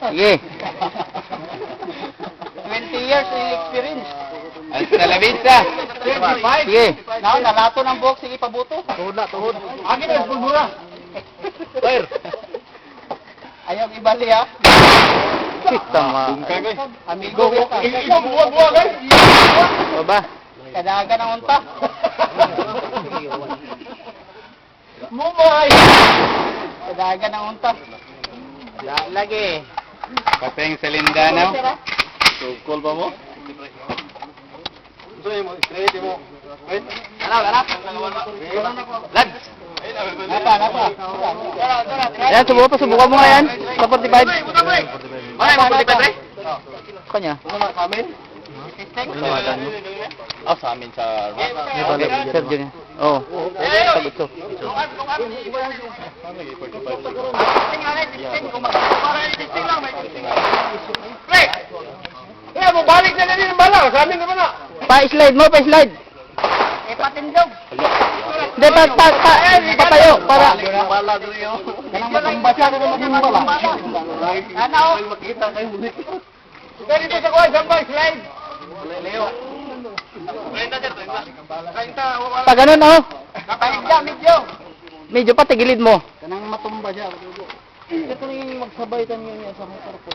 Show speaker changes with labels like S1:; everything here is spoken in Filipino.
S1: Sige.
S2: 20 years in experience.
S1: At talabisa.
S2: 25.
S1: Sige.
S2: Nalato ng buhok, sige pabuto.
S3: Tuhod na, tuhod.
S2: Akin na, pulbura.
S3: Fire.
S2: Ayaw ibali ha.
S1: Tama.
S2: Amigo ka.
S3: Ikaw, buwag-buwag eh.
S1: Baba.
S2: Kadaga ng unta.
S3: Mumay.
S2: Kadaga ng unta.
S1: Lagi. Kapeng sa Lindanaw.
S3: Tukol ba mo? Gusto mo, straight mo. Wait.
S2: Ganap.
S1: Lads.
S2: Napa.
S1: Ayan, subukan mo nga yan. Sa 45.
S2: Ay, mo 45 pre.
S1: Kanya.
S3: Sa amin? Sa amin sa...
S1: Sergio niya. Oo. Sagot ko.
S2: Pre!
S3: Kaya mo, balik na din ang bala. Sa amin naman na.
S1: Pa-slide mo, pa-slide.
S2: Patindog.
S1: Hindi, patayo. Para.
S3: Bala doon yun.
S2: Kanang matumba siya, kanang matumba ba? Ano?
S3: Makita kayo muli. Pero dito sa kuha, sambay, slide. Leo. 30, sir. 30, wala.
S1: Pag ganun, oh.
S2: Kapayag ka, medyo.
S1: Medyo patigilid mo.
S2: Kanang matumba siya. Ito rin magsabay tayo niya sa motor ko.